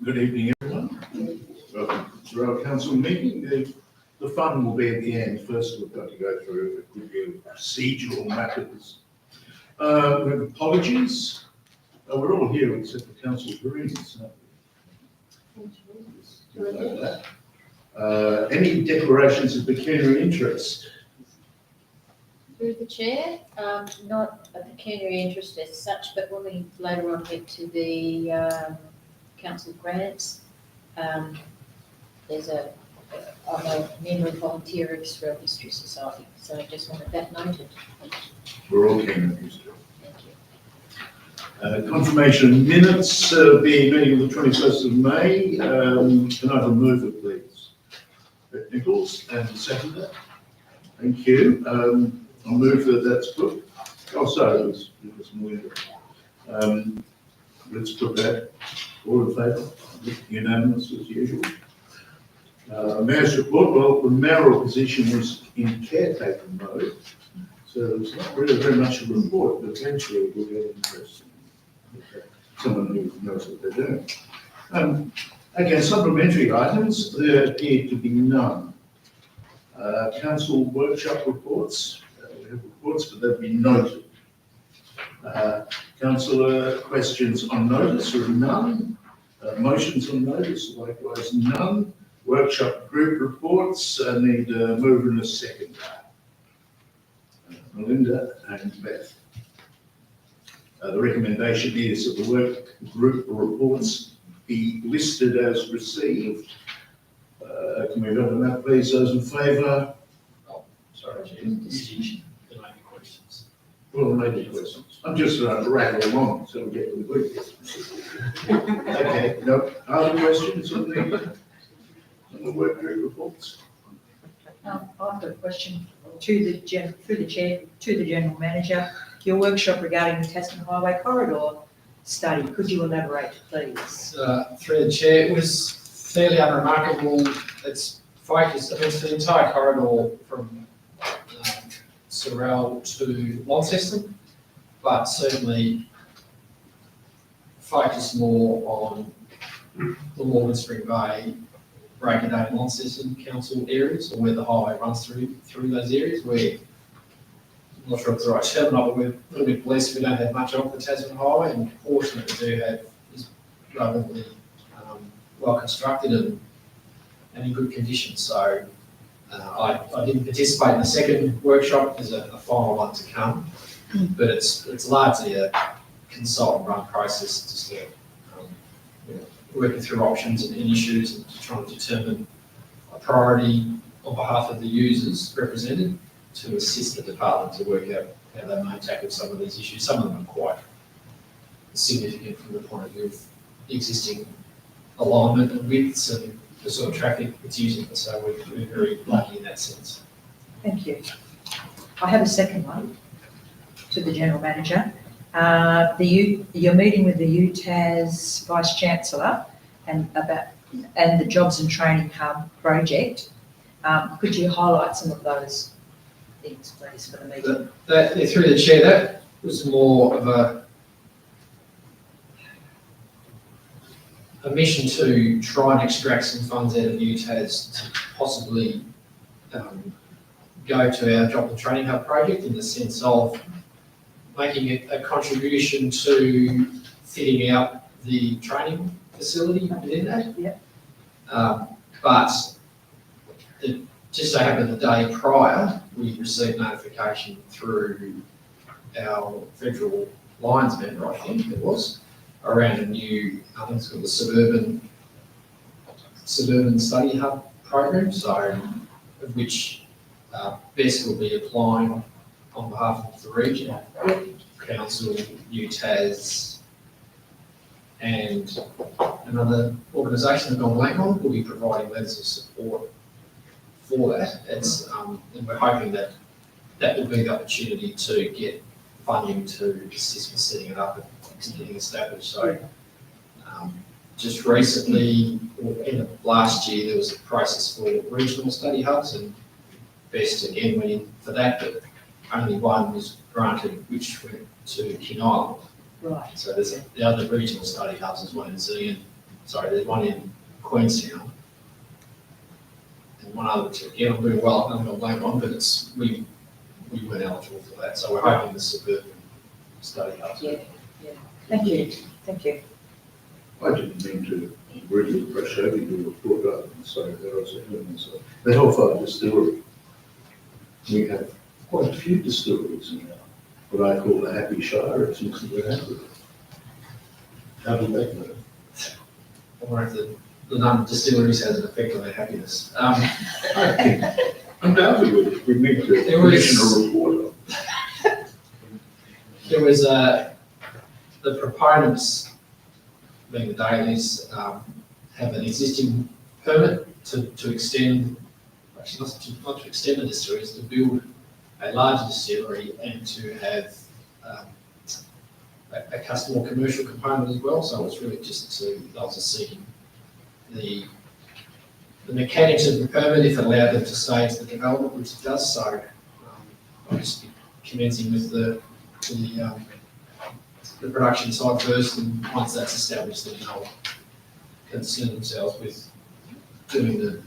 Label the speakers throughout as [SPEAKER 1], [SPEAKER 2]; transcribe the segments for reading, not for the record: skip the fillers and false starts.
[SPEAKER 1] Good evening, everyone. Welcome to Sorell Council meeting. The fun will be at the end. First, we've got to go through a good deal of procedural matters. We have apologies. We're all here except for Councillor Green. Any declarations of pecuniary interest?
[SPEAKER 2] Through the chair, not a pecuniary interest as such, but when we later on get to the council grants, I'm a member and volunteer of Sorell History Society, so I just wanted that noted.
[SPEAKER 1] We're all keen on history.
[SPEAKER 2] Thank you.
[SPEAKER 1] Confirmation minutes, the meeting of the 21st of May. Can I remove it, please? Nichols, and second that. Thank you. I'll move that that's put. Oh, sorry, it was Melinda. Let's put that. All in favour? Unanimous as usual. Mayor's report. Well, the mayoral position is in caretaker mode, so there's not really very much of a report, but eventually we'll get interested. Someone who knows what they're doing. Okay, supplementary items. There appear to be none. Council workshop reports. We have reports, but they've been noted. Councillor questions on notice are none. Motions on notice, likewise none. Workshop group reports need a mover and a second. Melinda and Beth. The recommendation is that the work group reports be listed as received. Can we vote on that, please? Those in favour?
[SPEAKER 3] Oh, sorry, Chair. There may be questions.
[SPEAKER 1] Well, maybe questions. I'm just rattle along so we get to the good bit. Okay, no other questions on the work group reports?
[SPEAKER 4] I've got a question through the chair to the general manager. Your workshop regarding the Tasman Highway corridor study, could you elaborate, please?
[SPEAKER 3] Through the chair, it was fairly unremarkable. It's focused, it's the entire corridor from Sorell to Launceston, but certainly focused more on the Morgan Spring Bay, Break of Day, Launceston council areas, or where the highway runs through those areas. Where I'm not sure if it's the right term, but we're a little bit blessed. We don't have much of the Tasman Highway, and the portion that we do have is relatively well constructed and in good condition. So I didn't participate in the second workshop. There's a final one to come, but it's largely a consultant run process, just to, working through options and issues and trying to determine a priority on behalf of the users represented to assist the department to work out how they may tackle some of these issues. Some of them are quite significant from the point of view of existing alignment and widths and the sort of traffic it's using. So we're very lucky in that sense.
[SPEAKER 4] Thank you. I have a second one to the general manager. You're meeting with the UTAS Vice Chancellor and the Jobs and Training Hub project. Could you highlight some of those things, please, for the meeting?
[SPEAKER 3] Through the chair, that was more of a mission to try and extract some funds out of UTAS to possibly go to our Job and Training Hub project, in the sense of making a contribution to fitting out the training facility within that.
[SPEAKER 4] Yep.
[SPEAKER 3] But it just so happened the day prior, we received notification through our federal lines member, I think it was, around a new, I think it's called the Suburban Study Hub program, so of which BEST will be applying on behalf of the region, council, UTAS, and another organisation that Gone Blank on will be providing letters of support for that. It's and we're hoping that that will be the opportunity to get funding to assist with setting it up and getting established. So just recently, or end of last year, there was a process for regional study hubs, and BEST again went in for that, but only one was granted, which went to King Island.
[SPEAKER 4] Right.
[SPEAKER 3] So there's the other regional study hubs, as one in Zealand, there's one in Queenstown. And one other, which again, I'm doing well, I'm not going on, but we weren't eligible for that, so we're hoping the suburban study helps.
[SPEAKER 4] Yeah. Thank you, thank you.
[SPEAKER 1] I didn't mean to really brush over your report rather than say that I was ahead myself. The Hellfire Distillery. We have quite a few distilleries in what I call the Happy Shire. It seems to be happy. How do they know?
[SPEAKER 3] I wonder if the number of distilleries has an effect on their happiness.
[SPEAKER 1] I think undoubtedly we need to
[SPEAKER 3] There was-
[SPEAKER 1] commission a report.
[SPEAKER 3] There was the proponents, being the Dailies, have an existing permit to extend, actually not to extend the distillery, it's to build a larger distillery and to have a customer commercial component as well. So it's really just they was seeking the mechanics of the permit, if it allowed them to stage the development, which it does. So obviously commencing with the production side first, and once that's established, then they'll concern themselves with doing the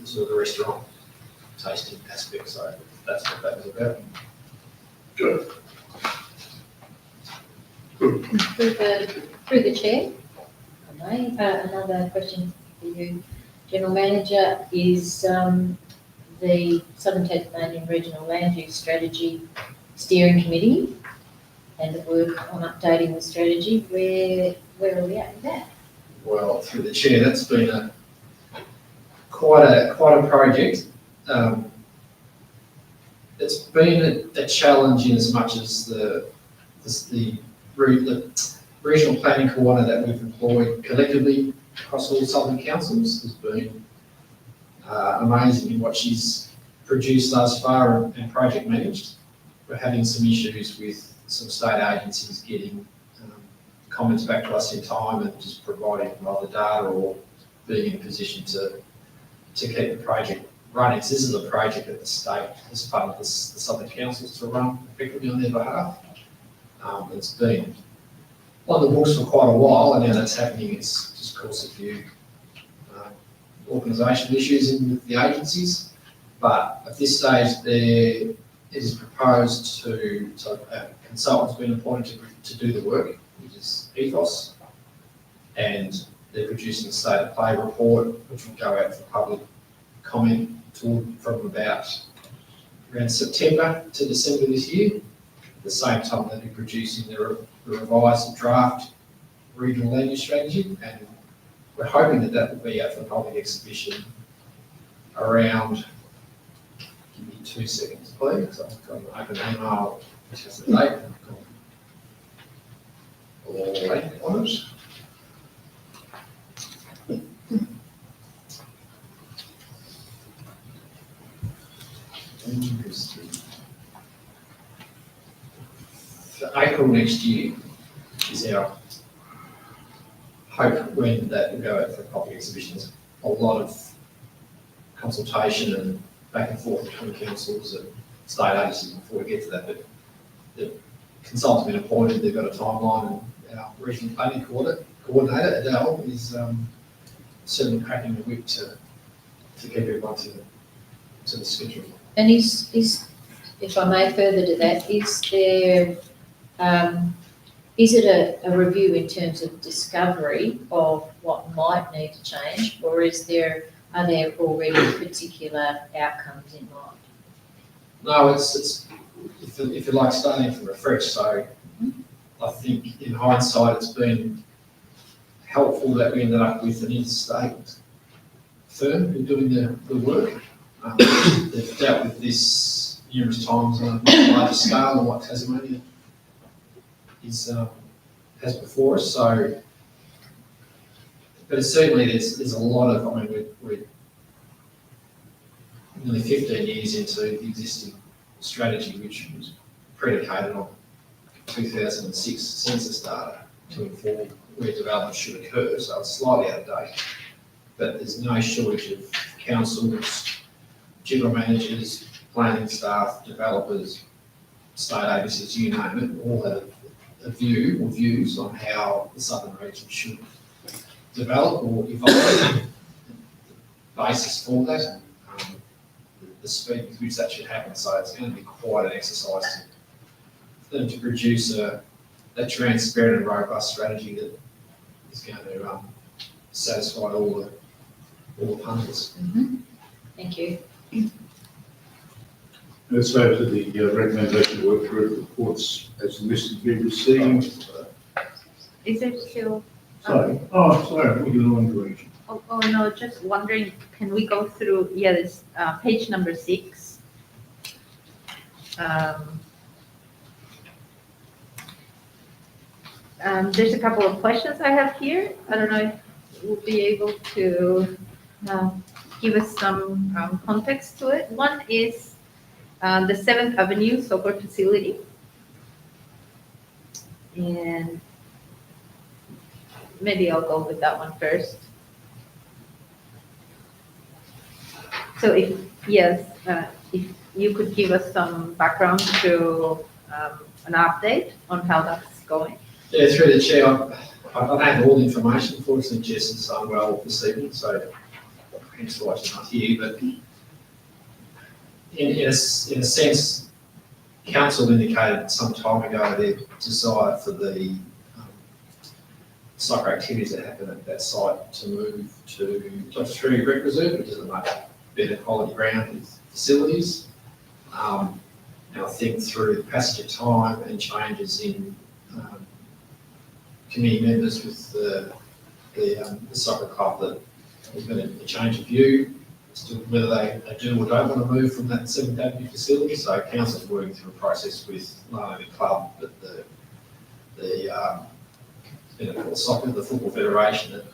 [SPEAKER 3] sort of the restaurant tasting aspect. So that's what that was about.
[SPEAKER 1] Good.
[SPEAKER 2] Through the chair, if I may, another question for you, General Manager, is the Southern Tasmanian Regional Land Use Strategy Steering Committee and the work on updating the strategy. Where are we at with that?
[SPEAKER 3] Well, through the chair, that's been quite a project. It's been a challenge in as much as the regional planning coordinator that we've employed collectively across all southern councils has been amazing in what she's produced thus far and project managed. We're having some issues with some state agencies getting comments back to us in time and just providing either data or being in a position to keep the project running. So this is a project that the state has funded the southern councils to run effectively on their behalf. It's been on the books for quite a while, and now that's happening. It's just caused a few organisational issues with the agencies. But at this stage, it is proposed so a consultant's been appointed to do the work, which is Ethos, and they're producing a state of play report, which will go out for public comment from about around September to December this year. At the same time, they'll be producing the revised draft regional land use strategy, and we're hoping that will be out for public exhibition around, give me 2 seconds please, I've got an open email, which has the date, all right on it. For April next year is our hope when that will go out for public exhibitions. A lot of consultation and back and forth between councils and state agencies before we get to that, but the consultant's been appointed, they've got a timeline, and our regional planning coordinator, Adele, is certainly cracking the whip to keep everyone to the schedule.
[SPEAKER 2] And is, if I may further to that, is there, is it a review in terms of discovery of what might need to change, or are there already particular outcomes in mind?
[SPEAKER 3] No, it's if you like starting from afresh. So I think in hindsight, it's been helpful that we ended up with an interstate firm who's doing the work. They've dealt with this numerous times on a larger scale than what Tasmania has before us. So, but certainly there's a lot of, I mean, we're nearly 15 years into the existing strategy, which was predicated on 2006 census data to inform where development should occur. So it's slightly out of date, but there's no shortage of councils, general managers, planning staff, developers, state agencies, you name it, all have a view or views on how what the southern region should develop or evolve, the basis for that, the speed with which that should happen. So it's going to be quite an exercise for them to produce a transparent and robust strategy that is going to satisfy all the punters.
[SPEAKER 2] Thank you.
[SPEAKER 1] Let's go to the recommendation to work group reports as listed be received.
[SPEAKER 5] Is it still?
[SPEAKER 1] Sorry, we're in the wrong direction.
[SPEAKER 5] Oh, no, just wondering, can we go through, this, page number 6? There's a couple of questions I have here. I don't know if you'll be able to give us some context to it. One is the 7th Avenue soccer facility. And maybe I'll go with that one first. So if you could give us some background to an update on how that's going.
[SPEAKER 3] Yeah, through the chair, I don't have all the information. Unfortunately, Jess is unwell this evening, so hence why she's not here. But in a sense, council indicated some time ago their desire for the soccer activities that happen at that site to move to Dr. Tree Rec Reserve, which is a much better quality ground with facilities. And I think through the passage of time and changes in committee members with the soccer club, that there's been a change of view as to whether they do or don't want to move from that 7th Avenue facility. So council's working through a process with not only the club but the soccer, the Football Federation, that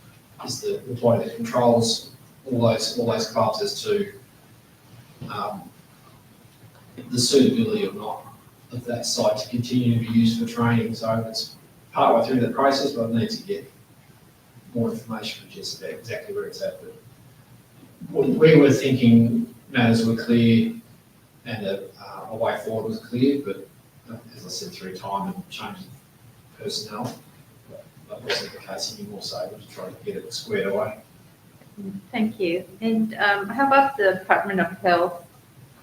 [SPEAKER 3] is the body that controls all those clubs as to the suitability or not of that site to continue to be used for training. So it's partway through the process, but I need to get more information from Jess about exactly where it's at. But we were thinking matters were clear and a way forward was clear, but as I said, through time and change of personnel, that wasn't the case anymore, so we're just trying to get it squared away.
[SPEAKER 5] Thank you. And how about the Department of Health,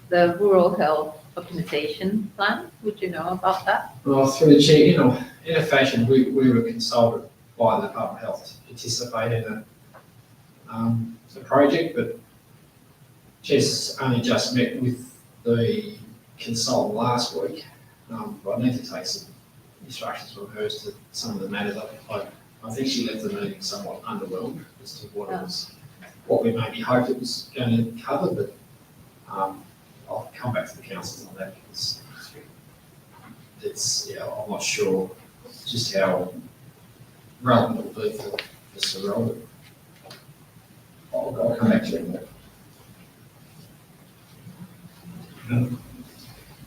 [SPEAKER 5] the Rural Health Optimization Plan? Would you know about that?
[SPEAKER 3] Well, through the chair, in a fashion, we were consulted by the Department of Health to participate in the project, but Jess only just met with the consultant last week. But I need to take some instructions from her as to some of the matters. I think she left the meeting somewhat underwhelmed as to what we maybe hoped it was going to cover, but I'll come back to the council on that because I'm not sure just how relevant it will be for Sorell. I'll come back to you on that.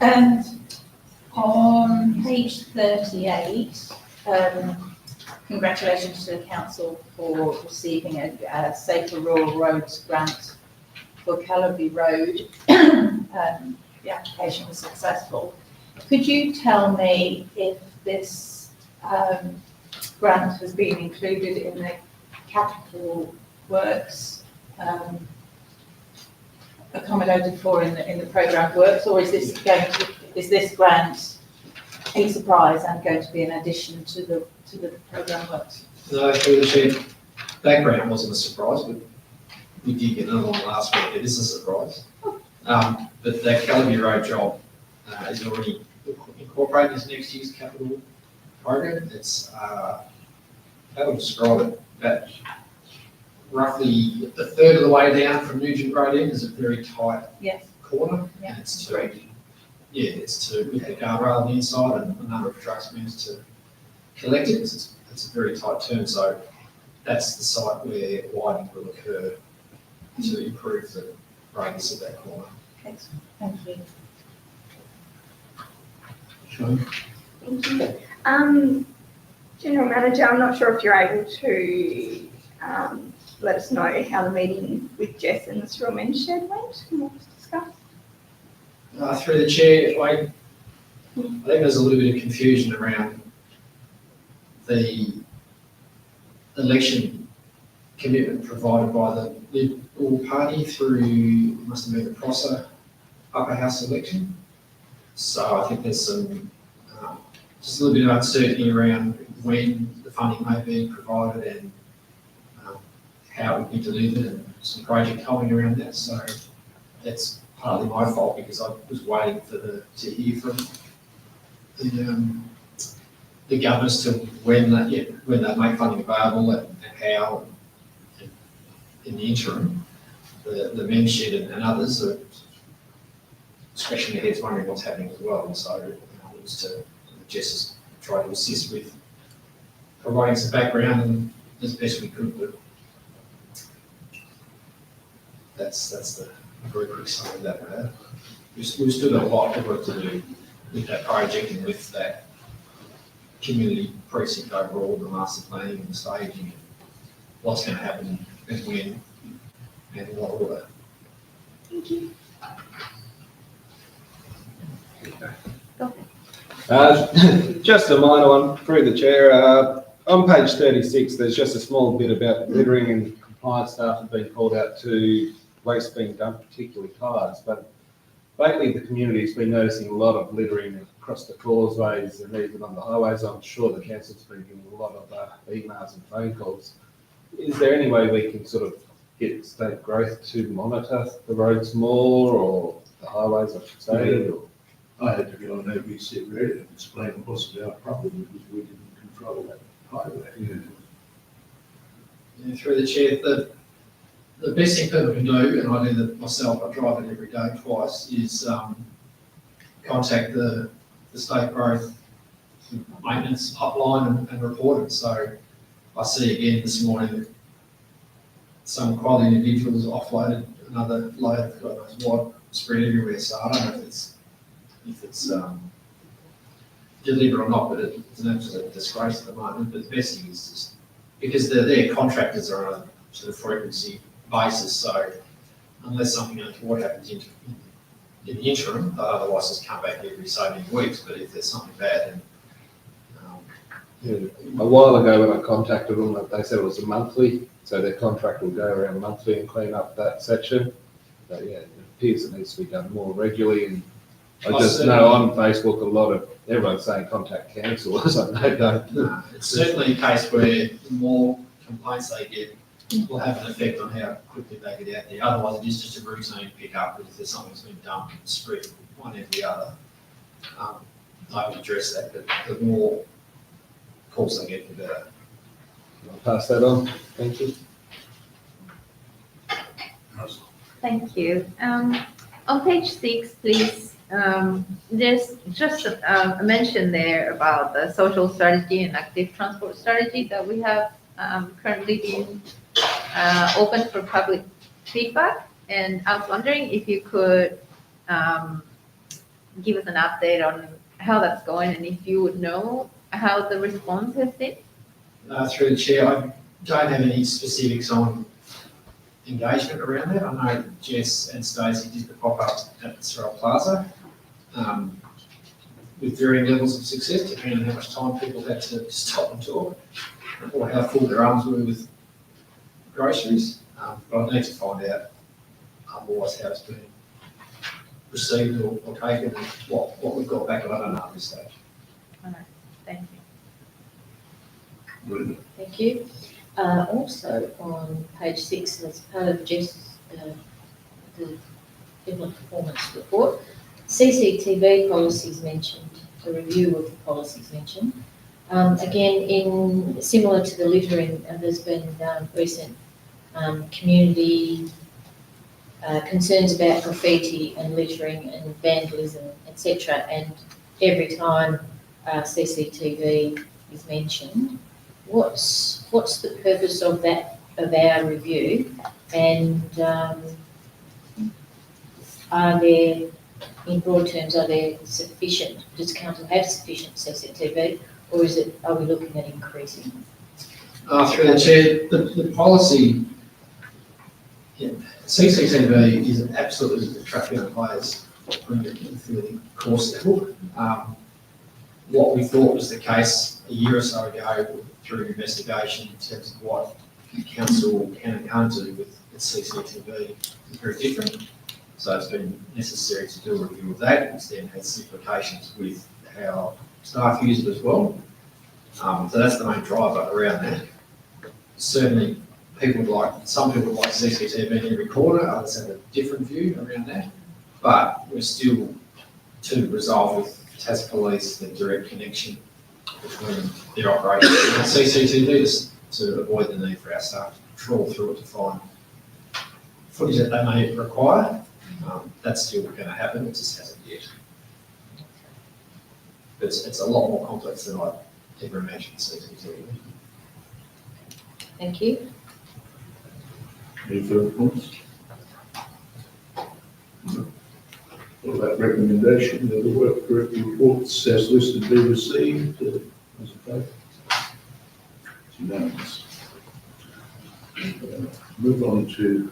[SPEAKER 6] And on page 38, congratulations to the council for receiving a Safer Rural Roads grant for Calaby Road. The application was successful. Could you tell me if this grant has been included in the capital works accommodated for in the programme works, or is this grant a surprise and going to be an addition to the programme works?
[SPEAKER 3] No, through the chair, that grant wasn't a surprise, but we did get another one last week. It is a surprise. But that Calaby Road job is already incorporated in this next year's capital program. It's, how would describe it, that roughly a third of the way down from Nugent Road End is a very tight corner.
[SPEAKER 6] Yeah.
[SPEAKER 3] And it's to with the guardrail on the inside and a number of trucks meant to collect it. It's a very tight turn, so that's the site where widening will occur to improve the radius of that corner.
[SPEAKER 6] Excellent, thank you.
[SPEAKER 1] Sean?
[SPEAKER 7] Thank you. General Manager, I'm not sure if you're able to let us know how the meeting with Jess and the Sorell Men's Shed went and what was discussed.
[SPEAKER 3] Through the chair, I think there's a little bit of confusion around the election commitment provided by the Liberal Party through, must have been the Prosser upper house election. So I think there's some, just a little bit of uncertainty around when the funding may be provided and how it would be delivered, and some project timing around that. So that's partly my fault because I was waiting to hear from the government as to when they make funding available and how. And in the interim, the membership and others are scratching their heads wondering what's happening as well. And so it was to Jess has tried to assist with providing some background and as best we could, but that's the very quick summary of that matter. We've still got a lot of work to do with that project and with that community precinct overall, the master planning and the staging, and what's going to happen and when and in what order.
[SPEAKER 5] Thank you.
[SPEAKER 8] Just a minor one through the chair. On page 36, there's just a small bit about littering, and compliance staff have been called out to waste being dumped, particularly tyres. But lately, the community's been noticing a lot of littering across the causeways and even on the highways. I'm sure the council's been getting a lot of emails and phone calls. Is there any way we can sort of get state growth to monitor the roads more, or the highways, I should say? Or?
[SPEAKER 1] I had to go on ABC Radio and explain it wasn't our problem because we didn't control that highway.
[SPEAKER 3] Yeah, through the chair, the best thing people can do, and I do that myself, I drive it every day twice, is contact the state growth maintenance hotline and report it. So I see again this morning that some quality individuals offloaded another load of God knows what, spread everywhere. So I don't know if it's deliberate or not, but it's an absolute disgrace at the moment. But the best thing is just because their contractors are on a sort of frequency basis, so unless something untoward happens in the interim, they'll otherwise just come back every so many weeks. But if there's something bad, then
[SPEAKER 8] A while ago when I contacted them, they said it was a monthly, so their contract will go around monthly and clean up that section. But yeah, it appears it needs to be done more regularly. And I just know on Facebook a lot of everyone's saying contact council. I was like, no, don't.
[SPEAKER 3] It's certainly a case where the more complaints they get will have an effect on how quickly they get out there. Otherwise, it is just a routine pick up. If there's something that's been dumped and spread one after the other, they will address that. But the more calls they get, the better.
[SPEAKER 8] I'll pass that on. Thank you.
[SPEAKER 5] Thank you. On page 6, please, there's just a mention there about the social strategy and active transport strategy that we have currently been open for public feedback. And I was wondering if you could give us an update on how that's going and if you would know how the response has been.
[SPEAKER 3] Through the chair, I don't have any specifics on engagement around that. I know Jess and Stacey did the pop-up at the Sorell Plaza with varying levels of success, depending on how much time people had to stop and talk, or how full their arms were with groceries. But I need to find out otherwise how it's been received or taken and what we've got back. I don't know at this stage.
[SPEAKER 5] All right, thank you.
[SPEAKER 2] Thank you. Also on page 6, as part of Jess's the different performance report, CCTV policies mentioned, the review of the policies mentioned. Again, similar to the littering, there's been recent community concerns about graffiti and littering and vandalism, etc. And every time CCTV is mentioned, what's the purpose of that, of our review, and are there, in broad terms, are there sufficient, does council have sufficient CCTV, or are we looking at increasing?
[SPEAKER 3] Through the chair, the policy, CCTV is absolutely the traffic on players bring it to the course level. what we thought was the case a year or so ago through investigation in terms of what council can and can't do with CCTV is very different. So it's been necessary to do a review of that, which then has implications with how staff use it as well. So that's the main driver around that. Certainly, some people would like CCTV in every corner, others have a different view around that. But we're still to resolve with Tas Police the direct connection between their operations and CCTV to avoid the need for our staff to trawl through it to find footage that they may require. That's still going to happen, it just hasn't yet. It's a lot more complex than I ever imagined CCTV.
[SPEAKER 2] Thank you.
[SPEAKER 1] Any further points? Well, that recommendation, that the work group reports as listed be received, as a vote. It's unanimous. Move on to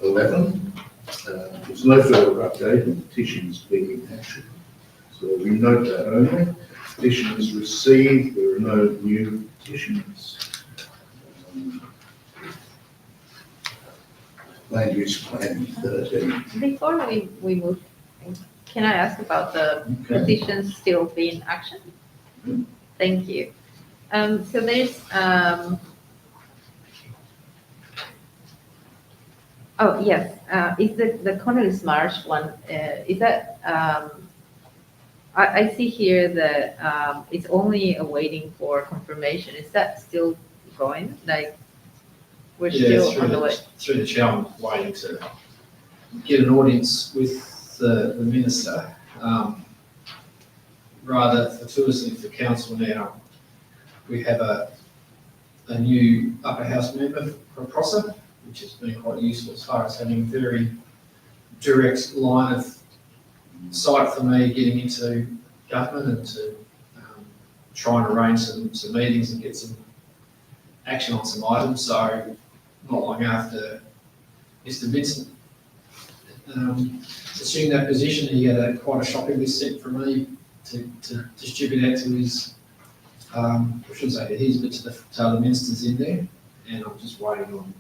[SPEAKER 1] 11. There's no further update on petitions being in action. So we note that only. Petitions received, there are no new petitions. Land use planning 13.
[SPEAKER 5] Before we move, can I ask about the
[SPEAKER 1] Okay.
[SPEAKER 5] petitions still being action?
[SPEAKER 1] Mm.
[SPEAKER 5] Thank you. So there's, oh, yes, is the Connelly's Marsh one, is that, I see here that it's only awaiting for confirmation. Is that still going? Like, we're still on the way?
[SPEAKER 3] Through the chair, I'm waiting to get an audience with the minister. Rather fortuitously for council now, we have a new upper house member for Prosser, which has been quite useful as far as having a very direct line of sight for me getting into government and to try and arrange some meetings and get some action on some items. So not long after Mr. Vincent assumed that position, he had quite a shopping list sent from me to distribute out to his, I shouldn't say to his, but to other ministers in there. And I'm just waiting on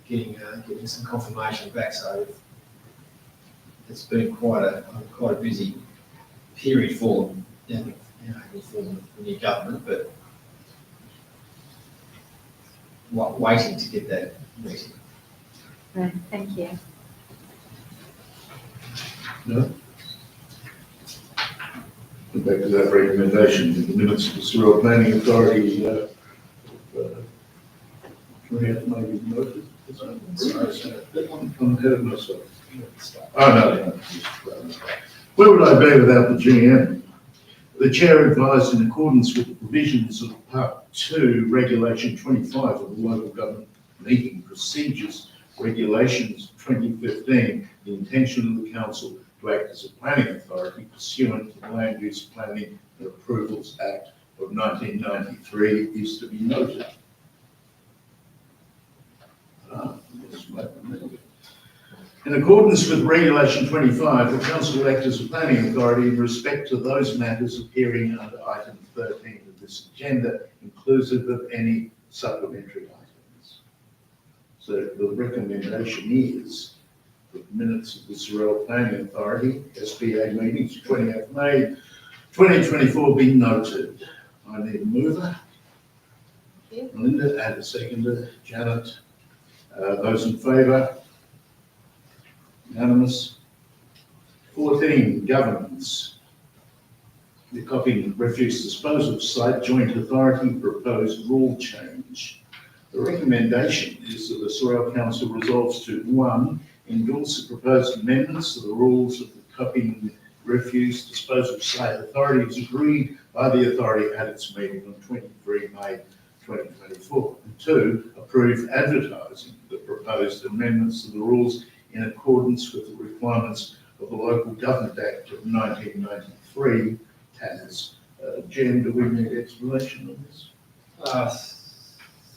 [SPEAKER 3] getting some confirmation back. So it's been quite a busy period for them, for the new government, but waiting to get that meeting.
[SPEAKER 5] Right, thank you.
[SPEAKER 1] No? Go back to that recommendation, in the minutes of the Sorell Planning Authority, 28 may be noted. That one, I'm ahead of myself. Oh, no. Where would I be without the GM? The chair advised in accordance with the provisions of Part 2, Regulation 25 of the Local Government Meeting Procedures, Regulations 2015, the intention of the council to act as a planning authority pursuant to the Land Use Planning and Approvals Act of 1993 is to be noted. In accordance with Regulation 25, the council will act as a planning authority in respect to those matters appearing under item 13 of this agenda, inclusive of any supplementary items. So the recommendation is the minutes of the Sorell Planning Authority, SPA meetings, 20th May 2024 be noted. I need a mover. Linda, add a seconder. Janet. Those in favour? Unanimous. 14, governance. The Copping Refuse Disposal Site Joint Authority proposed rule change. The recommendation is that the Sorell Council resolves to 1, endorse the proposed amendments to the rules of the Copping Refuse Disposal Site Authority as agreed by the authority at its meeting on 23 May 2024. And 2, approve advertising the proposed amendments to the rules in accordance with the requirements of the Local Government Act of 1993, TAS. Jen, do we need explanation on this?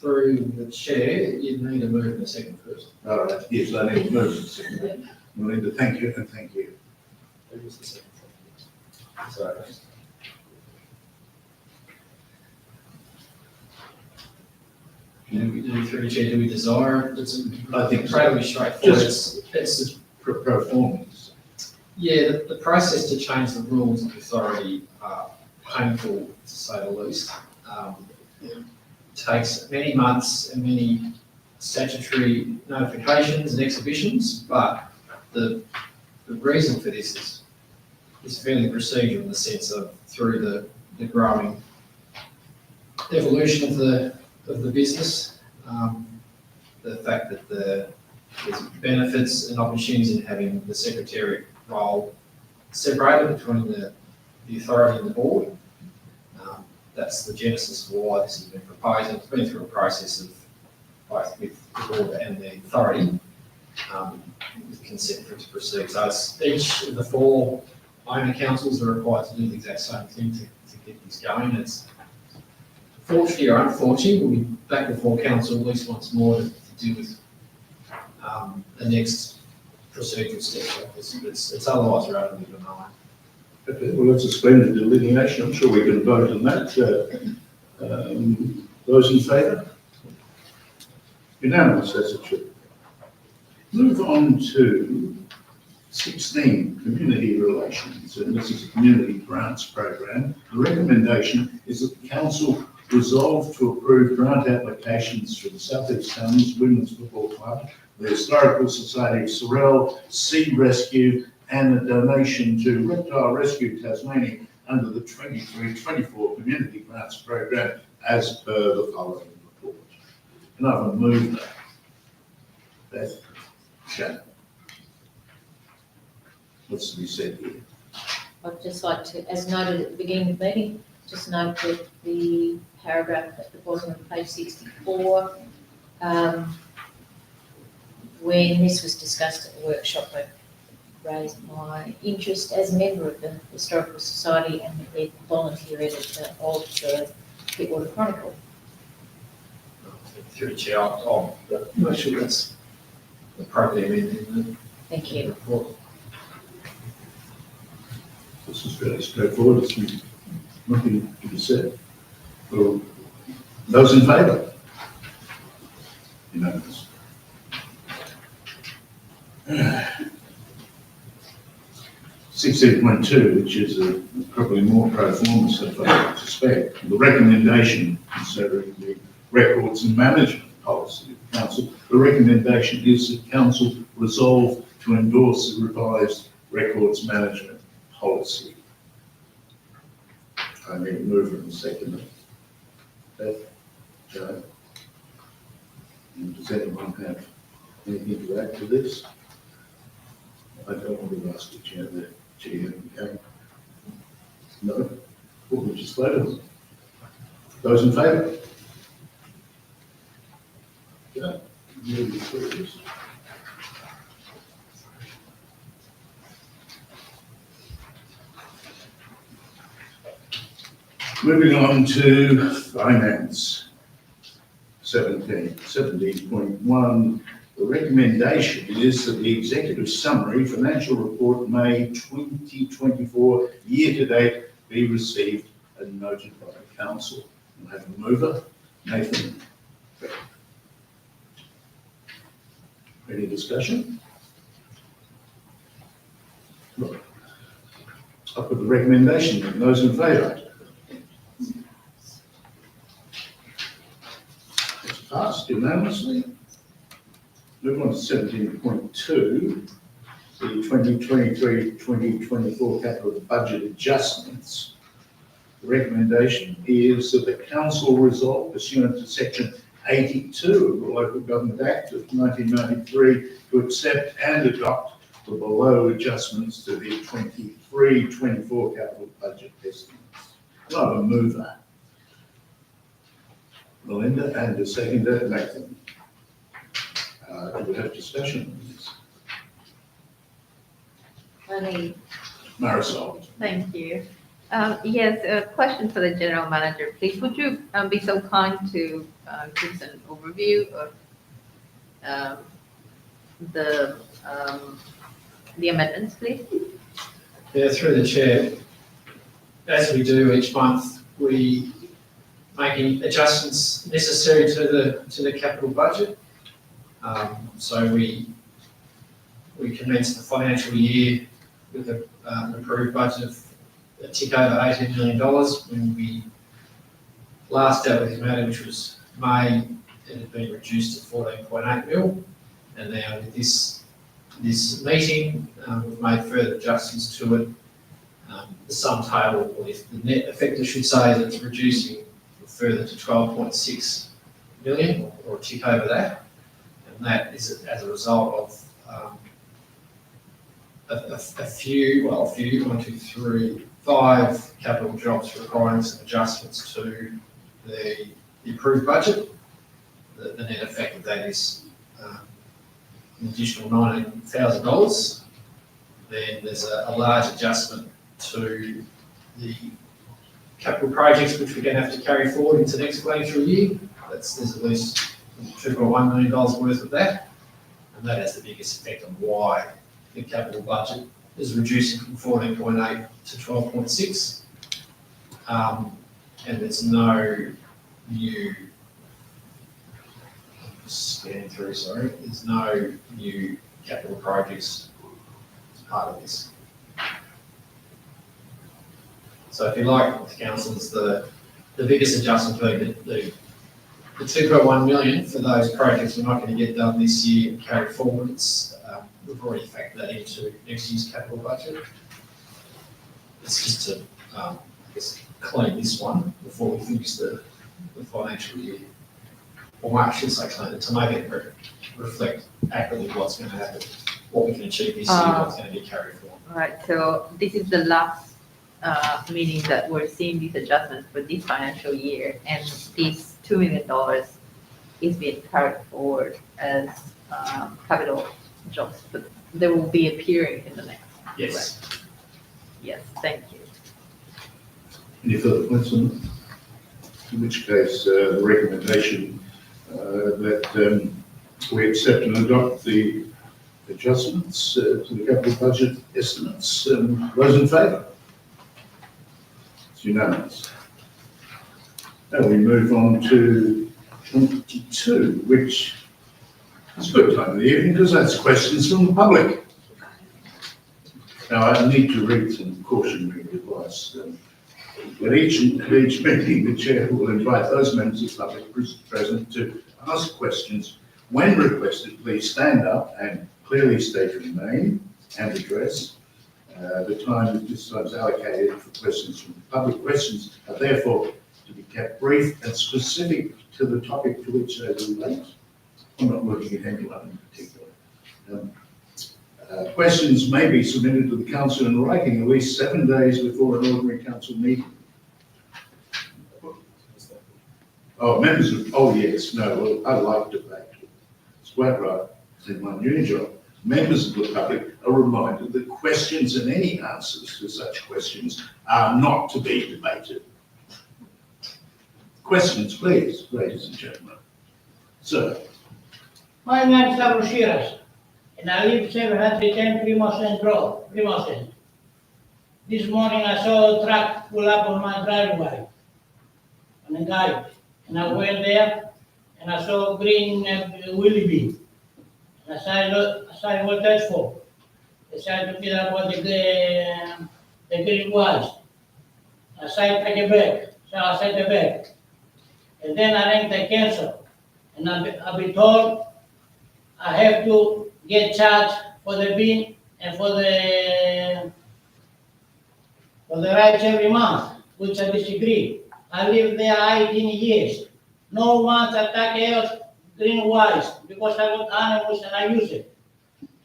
[SPEAKER 3] Through the chair, you need to move in a second first.
[SPEAKER 1] All right, yes, I need to move in a second. Melinda, thank you and thank you.
[SPEAKER 3] Who was the second? Sorry. Through the chair, do we desire it? It's
[SPEAKER 1] I think so.
[SPEAKER 3] incredibly straightforward. It's
[SPEAKER 1] Pro forma.
[SPEAKER 3] yeah, the process to change the rules of authority are painful, to say the least. Takes many months and many statutory notifications and exhibitions, but the reason for this is fairly procedural in the sense of through the growing evolution of the business, the fact that there's benefits and opportunities in having the secretariat role separated between the authority and the board. That's the genesis for why this has been proposed. It's been through a process of both with the board and the authority, with consent for it to proceed. So it's each of the 4 owner councils are required to do the exact same thing to get this going. It's fortunately or unfortunately, we'll be back before council at least once more to deal with the next procedural step. It's otherwise relatively benign.
[SPEAKER 1] Okay, well, that's a splendid delineation. I'm sure we can vote on that. Those in favour? Unanimous, that's it. Should. Move on to 16, community relations, and this is a community grants program. The recommendation is that the council resolve to approve grant applications for the South East Towns Women's Football Club, the Historical Society of Sorell, Sea Rescue, and a donation to Reptile Rescue Tasmania under the 23-24 Community Grants Program as per the following report. And I will move that. Beth, Shannon. What's to be said here?
[SPEAKER 2] I'd just like to, as noted at the beginning of the meeting, just note that the paragraph at the bottom of page 64, when this was discussed at the workshop, I raised my interest as a member of the Historical Society and the volunteer editor of the Pittwater Chronicle.
[SPEAKER 3] Through the chair, I'll make sure that's appropriately amended in the
[SPEAKER 2] Thank you.
[SPEAKER 3] report.
[SPEAKER 1] This is fairly straightforward. There's nothing to be said. Well, those in favour? Unanimous. 16.2, which is probably more pro forma stuff, I suspect. The recommendation, considering the records and management policy of the council, the recommendation is that council resolve to endorse the revised records management policy. I need to move it and second it. Beth, Joe? And does anyone have anything to add to this? I don't want to ask the chair that. Okay. No? Well, we'll just vote on it. Those in favour? Yeah. Moving on to finance. 17.1. The recommendation is that the executive summary financial report May 2024 year-to-date be received and noted by the council. We'll have a mover, Nathan. Any discussion? Look, I'll put the recommendation in. Those in favour? It's passed unanimously. Move on to 17.2, the 2023-2024 capital budget adjustments. The recommendation is that the council resolve pursuant to section 82 of the Local Government Act of 1993 to accept and adopt the below adjustments to the 23-24 capital budget estimates. I will move that. Melinda, and a seconder, Nathan. Do we have discussion on this?
[SPEAKER 5] Only,
[SPEAKER 1] Marisol.
[SPEAKER 5] thank you. Yes, a question for the general manager, please. Would you be so kind to give us an overview of the amendments, please?
[SPEAKER 3] Yeah, through the chair. As we do each month, we making adjustments necessary to the capital budget. So we commenced the financial year with an approved budget of a tick over $18 million. When we last dealt with this matter, which was May, it had been reduced to 14.8 mil. And now with this meeting, we've made further adjustments to it. The sum total, or the net effect, I should say, is it's reducing further to 12.6 million, or a tick over that. And that is as a result of five capital jobs requiring some adjustments to the approved budget. The net effect of that is an additional $19,000. Then there's a large adjustment to the capital projects which we're going to have to carry forward into next financial year. There's at least $2.1 million worth of that, and that has the biggest effect on why the capital budget is reducing from 14.8 to 12.6. And there's no new, just scanning through, sorry, there's no new capital projects as part of this. So if you like, councillors, the biggest adjustment being the 2.1 million for those projects we're not going to get done this year and carry forward. We've already factored that into next year's capital budget. It's just to, I guess, clean this one before we finish the financial year. Or I should say clean it, to make it reflect accurately what's going to happen, what we can achieve this year, what's going to be carried forward.
[SPEAKER 5] Right, so this is the last meaning that we're seeing these adjustments for this financial year, and this $2 million is being carried forward as capital jobs, but they will be appearing in the next.
[SPEAKER 3] Yes.
[SPEAKER 5] Right. Yes, thank you.
[SPEAKER 1] Any further points on that? In which case, the recommendation that we accept and adopt the adjustments to the capital budget estimates. Those in favour? It's unanimous. Now we move on to 22, which is a good time of the evening because that's questions from the public. Now I need to read some cautionary advice. At each meeting, the chair will invite those members of the public present to ask questions. When requested, please stand up and clearly state your name and address. The time this time is allocated for questions from the public. Questions are therefore to be kept brief and specific to the topic to which they relate. I'm not looking at anyone in particular. Questions may be submitted to the council in writing at least 7 days before an ordinary council meeting. Oh, members of, oh yes, no, well, I like debate. It's quite right, it's in my new job. Members of the public are reminded that questions and any answers to such questions are not to be debated. Questions, please, ladies and gentlemen. Sir.
[SPEAKER 9] My name is Abushiras, and I live 710 Primos Road, Primos. This morning I saw a truck pull up on my driveway, on a guy, and I went there and I saw green wheelie bin. And I said, what that's for? They said to figure out what the green was. I said, take it back. So I sent it back. And then I rang the council, and I've been told I have to get charged for the bin and for the rights every month, which I disagree. I lived there 18 years. No one's attacked else green wise because I got animals and I use it.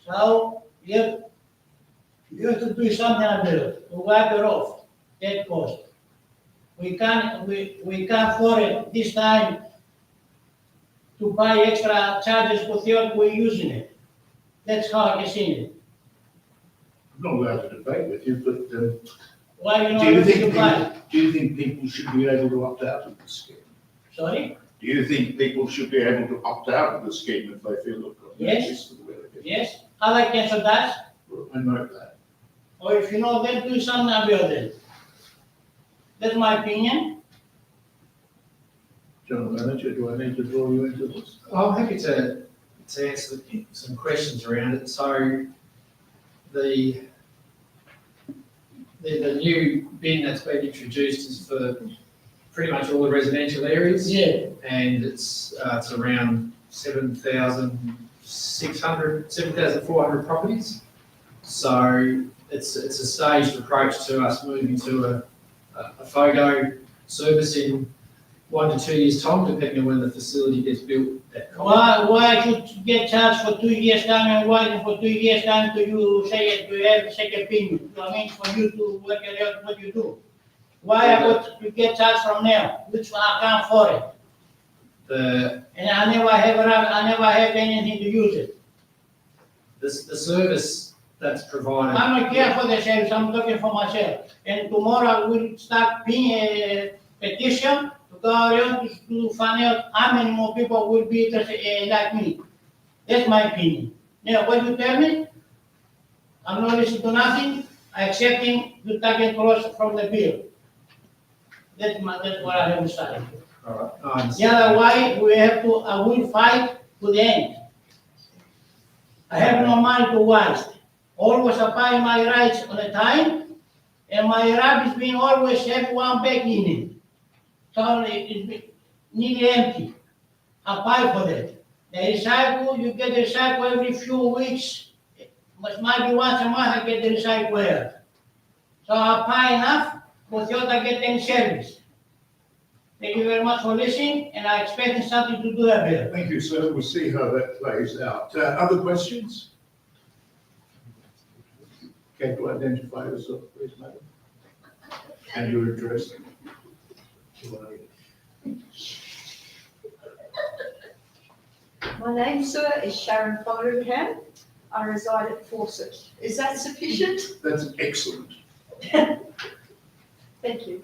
[SPEAKER 9] So you have to do something about it to wipe it off that cost. We can't afford it this time to buy extra charges for the we're using it. That's how I can see it.
[SPEAKER 1] I'm not allowed to debate with you, but
[SPEAKER 9] Why you
[SPEAKER 1] do you
[SPEAKER 9] not
[SPEAKER 1] think
[SPEAKER 9] to buy?
[SPEAKER 1] do you think people should be able to opt out of the scheme?
[SPEAKER 9] Sorry?
[SPEAKER 1] Do you think people should be able to opt out of the scheme if they feel they've got no
[SPEAKER 9] Yes.
[SPEAKER 1] choice for the way they get?
[SPEAKER 9] Yes? Other council does?
[SPEAKER 1] Well, I know that.
[SPEAKER 9] Or if you know, then do something about it. That's my opinion.
[SPEAKER 1] General Manager, do I need to draw you into this?
[SPEAKER 3] I'm happy to answer some questions around it. So the new bin that's been introduced is for pretty much all the residential areas.
[SPEAKER 9] Yeah.
[SPEAKER 3] And it's around 7,400 properties. So it's a staged approach to us moving to a FOGO service in 1 to 2 years' time, depending on when the facility gets built.
[SPEAKER 9] Why should get charged for 2 years time and why for 2 years time do you say you have a second opinion? I mean, for you to work out what you do. Why I got to get charged from now? Which one I can't for it? And I never have anything to use it.
[SPEAKER 3] The service that's provided.
[SPEAKER 9] I'm not care for the service, I'm looking for myself. And tomorrow I will start being a petition to go around to find out how many more people will be interested like me. That's my opinion. Now, what you tell me, I'm not listening to nothing, I accepting to take it close from the bill. That's what I have decided.
[SPEAKER 3] All right, I
[SPEAKER 9] The
[SPEAKER 3] understand.
[SPEAKER 9] other way, I will fight to the end. I have no money to waste. Always apply my rights on the time, and my rubbish bin always have one bag in it. So it's nearly empty. Apply for that. The recycle, you get the recycle every few weeks. But maybe once a month I get the recycle here. So I apply enough without I get any service. Thank you very much for listening, and I expect something to do about it.
[SPEAKER 1] Thank you, sir. We'll see how that plays out. Other questions? Care to identify yourself, please, madam? And your address?
[SPEAKER 10] My name, sir, is Sharon Fotheringham. I reside at Fawcett. Is that sufficient?
[SPEAKER 1] That's excellent.
[SPEAKER 10] Thank you.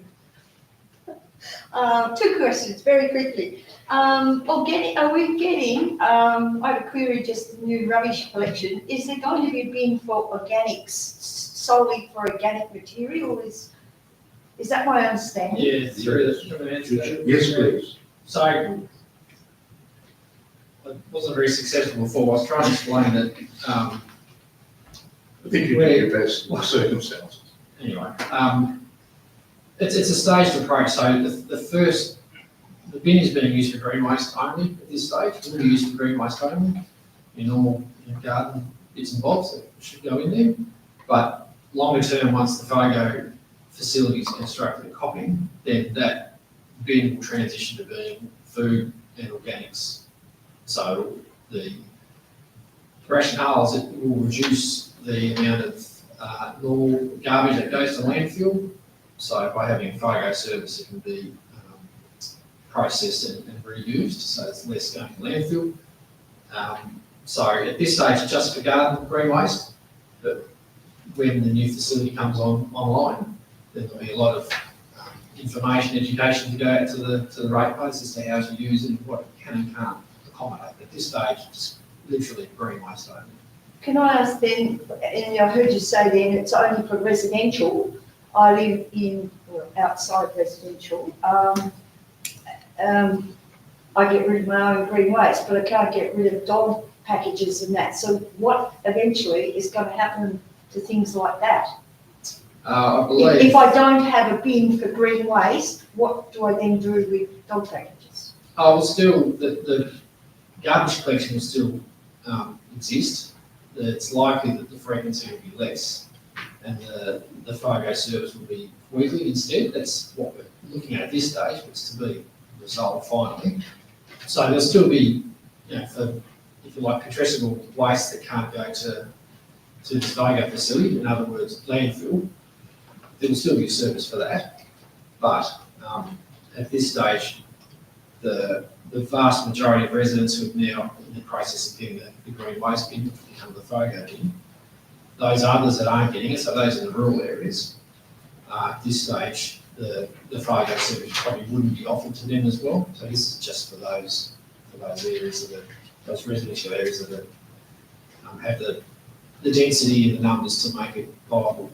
[SPEAKER 10] Two questions, very quickly. Organic, are we getting, I have a query, just the new rubbish collection. Is there going to be a bin for organics, solely for organic material? Is that my understanding?
[SPEAKER 3] Yeah, through the answer.
[SPEAKER 1] Yes, please.
[SPEAKER 3] So, I wasn't very successful before. I was trying to explain that,
[SPEAKER 1] I think you do your best in the circumstances.
[SPEAKER 3] anyway, it's a staged approach. So the bin is being used for green waste only at this stage. It's going to be used for green waste only. Your normal garden bits and bobs that should go in there. But longer term, once the FOGO facility is constructed at Copping, then that bin will transition to being food and organics. So the rationale is it will reduce the amount of normal garbage that goes to landfill. So by having a FOGO service, it can be processed and reused, so it's less going to landfill. So at this stage, it's just for garden green waste, but when the new facility comes online, then there'll be a lot of information, education to go out to the ratepayers as to how to use it and what it can and can't accommodate. At this stage, it's literally green waste only.
[SPEAKER 10] Can I ask then, and I heard you say then it's only for residential. I live in, or outside residential. I get rid of my own green waste, but I can't get rid of dog packages and that. So what eventually is going to happen to things like that?
[SPEAKER 3] I believe.
[SPEAKER 10] If I don't have a bin for green waste, what do I then do with dog packages?
[SPEAKER 3] Well, still, the garbage collection will still exist. It's likely that the frequency will be less, and the FOGO service will be weekly instead. That's what we're looking at this stage, which is to be resolved finally. So there'll still be, for, if you like, addressable waste that can't go to the FOGO facility, in other words, landfill. There will still be a service for that, but at this stage, the vast majority of residents who are now in the process of getting the green waste bin to become the FOGO bin, those others that aren't getting it, so those in the rural areas, at this stage, the FOGO service probably wouldn't be offered to them as well. So this is just for those areas those residential areas that have the density and the numbers to make it viable.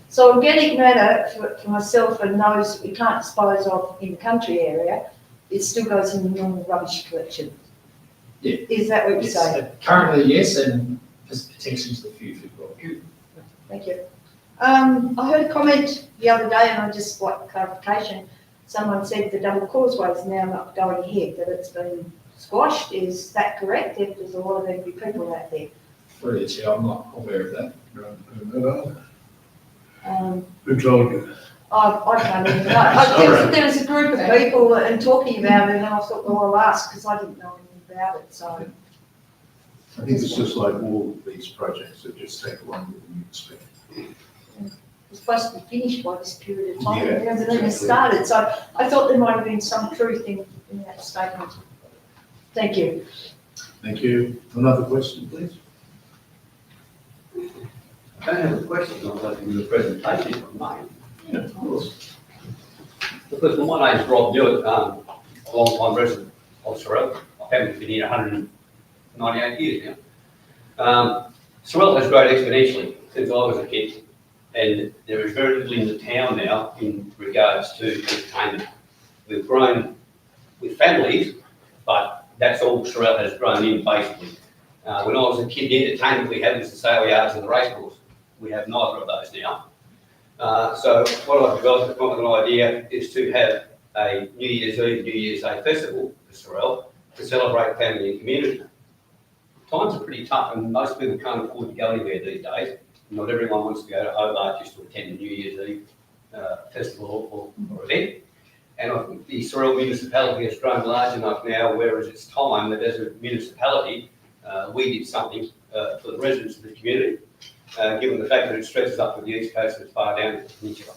[SPEAKER 10] So organic matter for myself and those we can't dispose of in the country area, it still goes in the normal rubbish collection?
[SPEAKER 3] Yeah.
[SPEAKER 10] Is that what you're
[SPEAKER 3] Yes,
[SPEAKER 10] saying?
[SPEAKER 3] currently, yes, and potentially to the future.
[SPEAKER 10] Thank you. I heard a comment the other day, and I just like clarification. Someone said the double causeway is now not going ahead, that it's been squashed. Is that correct? If there's a lot of angry people out there.
[SPEAKER 3] Really, Chair, I'm not aware of that.
[SPEAKER 1] Who told you?
[SPEAKER 10] I can't even know. There was a group of people and talking about it, and I thought, well, I'll ask, because I didn't know anything about it, so.
[SPEAKER 1] I think it's just like all these projects that just take longer than you expect.
[SPEAKER 10] It's supposed to be finished by this period of time,
[SPEAKER 1] Yeah,
[SPEAKER 10] and everything has
[SPEAKER 1] exactly.
[SPEAKER 10] started, so I thought there might have been some truth in that statement. Thank you.
[SPEAKER 1] Thank you. Another question, please?
[SPEAKER 11] I don't have a question, I'd like to do a presentation if I may.
[SPEAKER 1] Yeah, of course.
[SPEAKER 11] Because my name's Rob Dewitt, a long time resident of Sorell. I've been here 198 years now. Sorell has grown exponentially since I was a kid, and there is very little in the town now in regards to entertainment. We've grown with families, but that's all Sorell has grown in basically. When I was a kid, the entertainment we had was the sale yards and the racecourse. We have neither of those now. So what I've developed as an idea is to have a New Year's Eve, New Year's Day festival for Sorell to celebrate family and community. Times are pretty tough and most people can't afford to go anywhere these days. Not everyone wants to go to Hobart just to attend the New Year's Eve festival or event. And I think the Sorell municipality has grown large enough now, whereas it's time that as a municipality, we did something for the residents of the community. Given the fact that it stretches up to the east coast and as far down to the peninsula.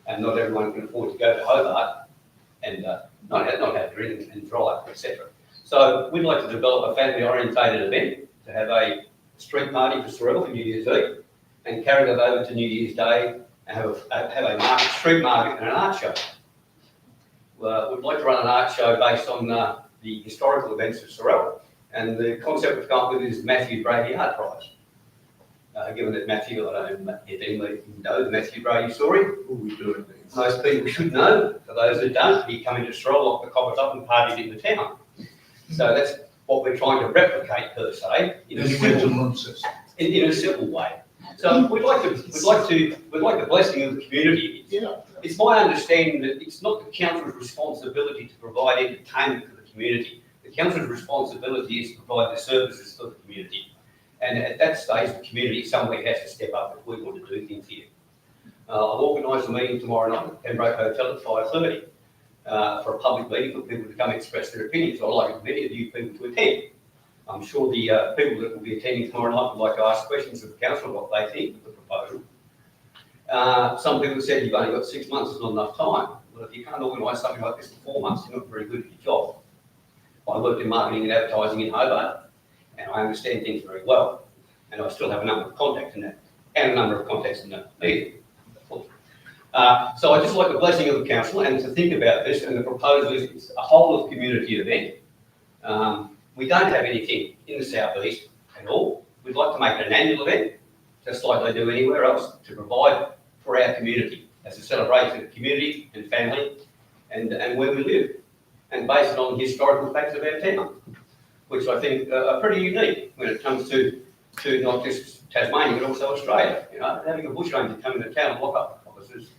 [SPEAKER 11] And not everyone can afford to go to Hobart and not have to drink and drive, etc. So we'd like to develop a family-orientated event to have a street party for Sorell for New Year's Eve and carry that over to New Year's Day and have a street market and an art show. We'd like to run an art show based on the historical events of Sorell, and the concept we've come up with is Matthew Brady Art Prize. Given that Matthew, I don't know if anybody know the Matthew Brady story.
[SPEAKER 1] What are we doing there?
[SPEAKER 11] Most people should know. For those that don't, he come into Sorell, locked the coppers up and partied in the town. So that's what we're trying to replicate per se in a simple way. So we'd like the blessing of the community.
[SPEAKER 1] Yeah.
[SPEAKER 11] It's my understanding that it's not the council's responsibility to provide entertainment for the community. The council's responsibility is to provide the services for the community. And at that stage, the community somewhere has to step up if we want to do things here. I've organised a meeting tomorrow night at Pembroke Hotel at 5:30 for a public meeting for people to come express their opinions. I'd like many of you people to attend. I'm sure the people that will be attending tomorrow night would like to ask questions of the council what they think of the proposal. Some people said you've only got 6 months, it's not enough time. Well, if you can't organise something like this in 4 months, you're not very good at your job. I worked in marketing and advertising in Hobart, and I understand things very well. And I still have a number of contacts in that, and a number of contacts in that meeting. So I just like the blessing of the council and to think about this, and the proposal is it's a whole of community event. We don't have anything in the southeast at all. We'd like to make it an annual event, just like they do anywhere else, to provide for our community as a celebration of community and family and where we live, and based on historical facts of our town, which I think are pretty unique when it comes to not just Tasmania but also Australia. You know, having a bushranger come into town and lock up the officers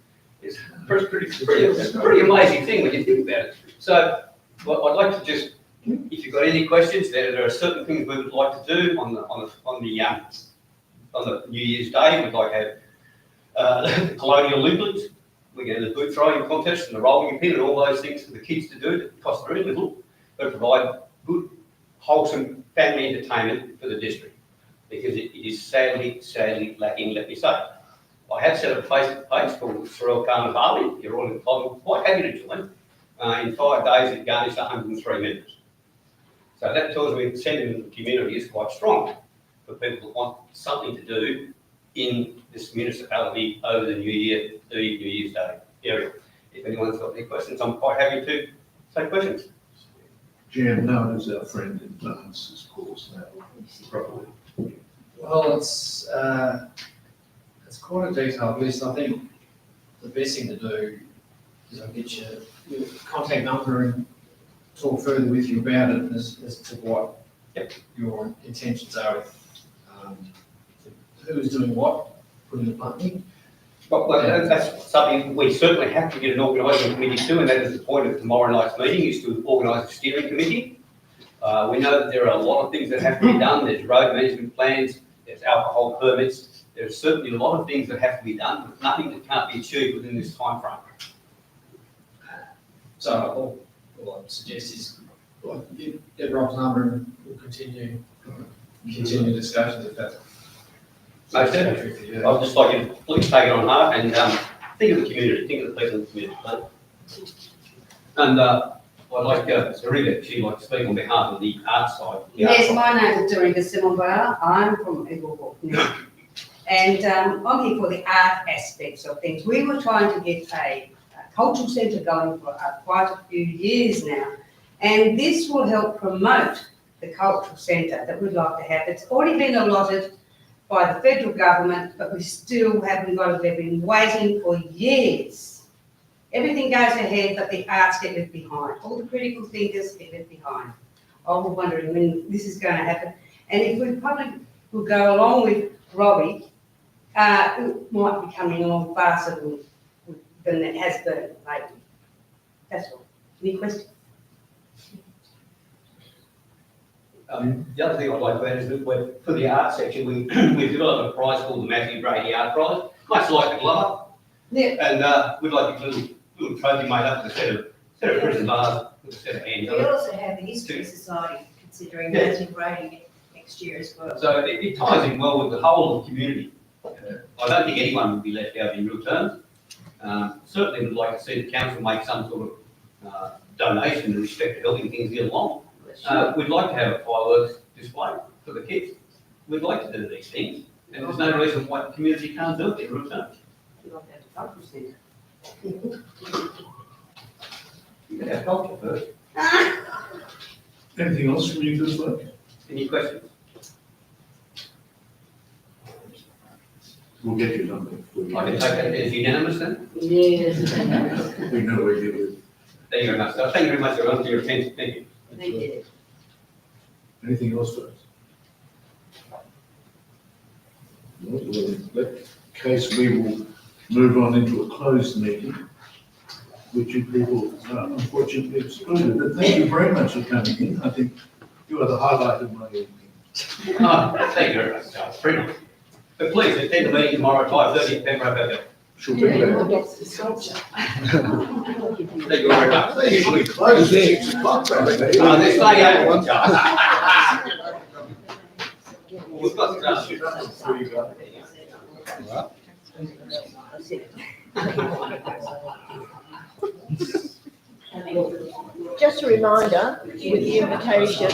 [SPEAKER 11] is a pretty amazing thing when you think about it. So well, I'd like to just, if you've got any questions, there are certain things we would like to do on the New Year's Day. We'd like to have the Colonial Olympics. We get the boot throwing contest and the rolling pin and all those things for the kids to do that cost very little, but provide good, wholesome family entertainment for the district, because it is sadly lacking, let me say. I have set up a Facebook page called Sorell Carnival. You're all involved, quite happy to join. In 5 days, it garnished 103 members. So that tells me the sentiment of the community is quite strong for people that want something to do in this municipality over the New Year's Day area. If anyone's got any questions, I'm quite happy to take questions.
[SPEAKER 1] Jan, now who's our friend in Dance's course now? Probably.
[SPEAKER 3] Well, it's quite a detailed list. I think the best thing to do is I'll get your contact number talk further with you about it as to what your intentions are with, who is doing what, putting the funding.
[SPEAKER 11] But that's something we certainly have to get an organising committee to, and that is the point of tomorrow night's meeting, is to organise a steering committee. We know that there are a lot of things that have to be done. There's road management plans, there's alcohol permits. There's certainly a lot of things that have to be done, but nothing that can't be achieved within this timeframe.
[SPEAKER 3] So all I'd suggest is, get Rob's number and we'll continue discussions if that's.
[SPEAKER 11] Most definitely. I'd just like you to please take it on heart and think of the community, think of the people in the community. And I'd like Sarita, she'd like to speak on behalf of the art side.
[SPEAKER 12] Yes, my name is Dorika Simmelbauer. I'm from Eaglehawk now. And I'm here for the art aspects of things. We were trying to get a cultural centre going for quite a few years now. And this will help promote the cultural centre that we'd like to have. It's already been allotted by the federal government, but we still haven't got it. They've been waiting for years. Everything goes ahead, but the arts get left behind. All the critical thinkers get left behind. I was wondering when this is going to happen. And if we probably will go along with Robbie, it might be coming along faster than it has been lately. That's all. Any questions?
[SPEAKER 11] The other thing I'd like to add is that for the art section, we've developed a prize called the Matthew Brady Art Prize, much like the Glover.
[SPEAKER 12] Yeah.
[SPEAKER 11] And we'd like a little trophy made up with a set of prison bars with a set of hands on
[SPEAKER 12] We
[SPEAKER 11] it.
[SPEAKER 12] also have the History Society considering
[SPEAKER 11] Yeah.
[SPEAKER 12] Matthew Brady next year as well.
[SPEAKER 11] So it ties in well with the whole of the community. I don't think anyone would be left out in real terms. Certainly would like to see the council make some sort of donation in respect to helping things get along. We'd like to have a fireworks display for the kids. We'd like to do these things, and there's no reason why the community can't do it in real terms.
[SPEAKER 12] We'd like to have a cultural centre.
[SPEAKER 11] You can have culture first.
[SPEAKER 1] Anything else from you this week?
[SPEAKER 11] Any questions?
[SPEAKER 1] We'll get your number for you.
[SPEAKER 11] I can take that as unanimous then.
[SPEAKER 12] Yes.
[SPEAKER 1] We know where you live.
[SPEAKER 11] Thank you very much. So thank you very much everyone for your attention. Thank you.
[SPEAKER 12] Thank you.
[SPEAKER 1] Anything else for us? No, well, in that case, we will move on into a closed meeting, which you people are unfortunately excluded. But thank you very much for coming in. I think you are the highlight of my evening.
[SPEAKER 11] Oh, thank you very much, Charles. Very nice. But please attend the meeting tomorrow at 5:30 at Pembroke Hotel.
[SPEAKER 1] She'll be there.
[SPEAKER 11] Thank you very much.
[SPEAKER 1] They usually close at 6 o'clock.
[SPEAKER 11] They're staying open, Charles. We've got,
[SPEAKER 1] There you go.
[SPEAKER 10] Just a reminder, with the invitation,